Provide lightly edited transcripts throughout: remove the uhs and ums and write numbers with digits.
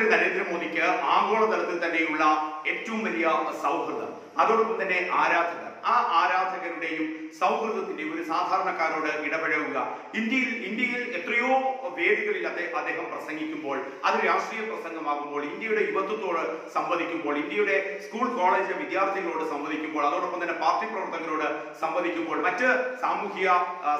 പ്രധാനമന്ത്രി നരേന്ദ്രമോദിക്ക് ആഗോളതലത്തിൽ തന്നെയുള്ള ഏറ്റവും വലിയ സൗഹൃദം, അതോടൊപ്പം തന്നെ ആരാധകർ, ആ ആരാധകരുടെയും സൗഹൃദത്തിന്റെയും ഒരു സാധാരണക്കാരോട് ഇടപഴകുക. ഇന്ത്യയിൽ എത്രയോ വേദികളിൽ അദ്ദേഹം പ്രസംഗിക്കുമ്പോൾ, അത് രാഷ്ട്രീയ പ്രസംഗമാകുമ്പോൾ, ഇന്ത്യയുടെ യുവത്വത്തോട് സംവദിക്കുമ്പോൾ, ഇന്ത്യയുടെ സ്കൂൾ കോളേജ് വിദ്യാർത്ഥികളോട് സംവദിക്കുമ്പോൾ, അതോടൊപ്പം തന്നെ പാർട്ടി പ്രവർത്തകരോട് സംവദിക്കുമ്പോൾ, മറ്റ് സാമൂഹിക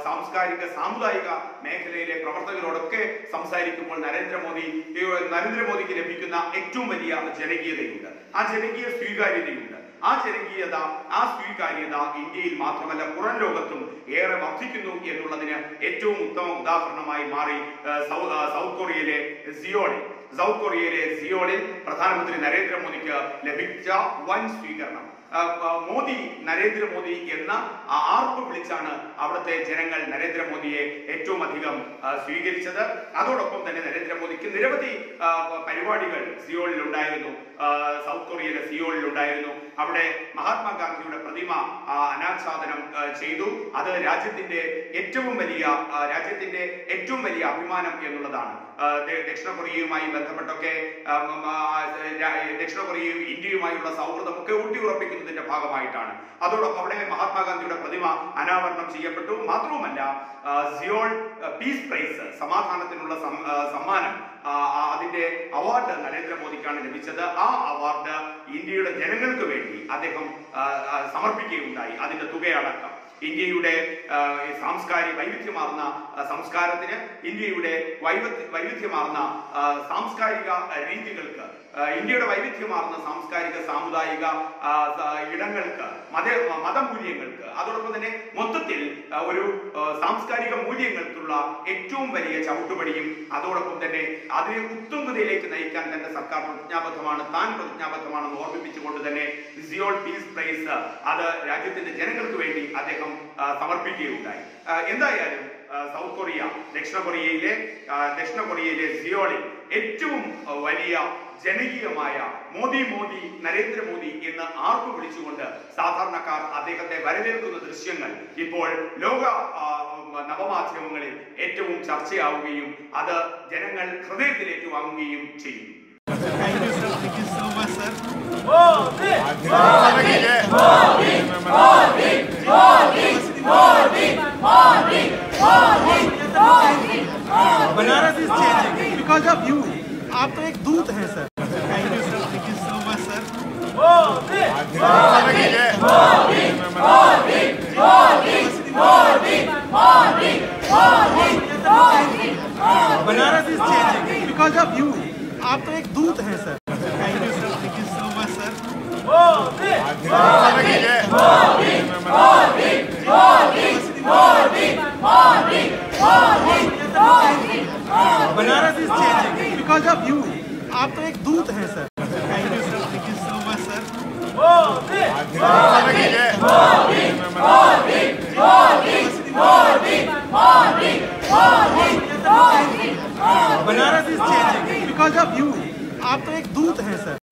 സാംസ്കാരിക സാമുദായിക മേഖലയിലെ പ്രവർത്തകരോടൊക്കെ സംസാരിക്കുമ്പോൾ നരേന്ദ്രമോദിക്ക് ലഭിക്കുന്ന ഏറ്റവും വലിയ ജനകീയതയുണ്ട്, ആ ജനകീയ സ്വീകാര്യതയുണ്ട്. ആ സ്വീകാര്യത ഇന്ത്യയിൽ മാത്രമല്ല പുറം ലോകത്തും ഏറെ വർദ്ധിക്കുന്നു എന്നുള്ളതിന് ഏറ്റവും ഉത്തമ ഉദാഹരണമായി മാറി സൗത്ത് കൊറിയയിലെ സിയോളിൽ പ്രധാനമന്ത്രി നരേന്ദ്രമോദിക്ക് ലഭിച്ച വൻ സ്വീകരണം. നരേന്ദ്രമോദി എന്ന ആർപ്പ് വിളിച്ചാണ് അവിടുത്തെ ജനങ്ങൾ നരേന്ദ്രമോദിയെ ഏറ്റവും അധികം സ്വീകരിച്ചത്. അതോടൊപ്പം തന്നെ നരേന്ദ്രമോദിക്ക് നിരവധി പരിപാടികൾ സിയോളിൽ ഉണ്ടായിരുന്നു, സൗത്ത് കൊറിയയിലെ സിയോളിൽ ഉണ്ടായിരുന്നു. അവിടെ മഹാത്മാഗാന്ധിയുടെ പ്രതിമ അനാച്ഛാദനം ചെയ്തു. അത് രാജ്യത്തിന്റെ ഏറ്റവും വലിയ അഭിമാനം എന്നുള്ളതാണ്. ദക്ഷിണ കൊറിയയുമായി ബന്ധപ്പെട്ടൊക്കെ ദക്ഷിണ കൊറിയയും ഇന്ത്യയുമായുള്ള സൗഹൃദമൊക്കെ ഊട്ടിയുറപ്പിക്കുന്നതിന്റെ ഭാഗമായിട്ടാണ്. അതോടൊപ്പം അവിടെ മഹാത്മാഗാന്ധിയുടെ പ്രതിമ അനാവരണം ചെയ്യപ്പെട്ടു. മാത്രവുമല്ല, സിയോൾ പീസ് പ്രൈസ്, സമാധാനത്തിനുള്ള സമ്മാനം, അതിന്റെ അവാർഡ് നരേന്ദ്രമോദിക്കാണ് ലഭിച്ചത്. ആ അവാർഡ് ഇന്ത്യയുടെ ജനങ്ങൾക്ക് വേണ്ടി അദ്ദേഹം സമർപ്പിക്കുകയുണ്ടായി, അതിന്റെ തുകയടക്കം. ഇന്ത്യയുടെ വൈവിധ്യമാർന്ന സംസ്കാരത്തിന്, ഇന്ത്യയുടെ വൈവിധ്യമാർന്ന സാംസ്കാരിക രീതികൾക്ക്, ഇന്ത്യയുടെ വൈവിധ്യമാർന്ന സാംസ്കാരിക സാമുദായിക ഇടങ്ങൾക്ക്, മതമൂല്യങ്ങൾക്ക്, അതോടൊപ്പം തന്നെ മൊത്തത്തിൽ ഒരു സാംസ്കാരിക മൂല്യങ്ങൾക്കുള്ള ഏറ്റവും വലിയ ചവിട്ടുപടിയും, അതോടൊപ്പം തന്നെ അതിനെ ഉത്തുംഗതയിലേക്ക് നയിക്കാൻ തന്റെ സർക്കാർ പ്രതിജ്ഞാബദ്ധമാണെന്ന് ഓർമ്മിപ്പിച്ചുകൊണ്ട് തന്നെ സിയോൾ പീസ് പ്രൈസ് അത് രാജ്യത്തിന്റെ ജനങ്ങൾക്ക് വേണ്ടി അദ്ദേഹം സമർപ്പിക്കുകയുണ്ടായി. എന്തായാലും സൗത്ത് കൊറിയ ദക്ഷിണ കൊറിയയിലെ സിയോളിൽ ഏറ്റവും വലിയ ജനകീയമായ മോദി നരേന്ദ്രമോദി എന്ന് ആർപ്പ് വിളിച്ചുകൊണ്ട് സാധാരണക്കാർ അദ്ദേഹത്തെ വരവേൽക്കുന്ന ദൃശ്യങ്ങൾ ഇപ്പോൾ ലോക നവമാധ്യമങ്ങളിൽ ഏറ്റവും ചർച്ചയാവുകയും അത് ജനങ്ങൾ ഹൃദയത്തിലേക്ക് വാങ്ങുകയും ചെയ്യും. Banaras is changing because of you. आप तो एक दूत हैं sir. Thank you so much sir. Banaras is changing because of you. आप तो एक दूत हैं sir. Thank you so much sir. Banaras is changing because of you. आप तो एक दूत हैं sir. Thank you so much sir. Banaras is changing because of you. आप तो एक दूत हैं सर.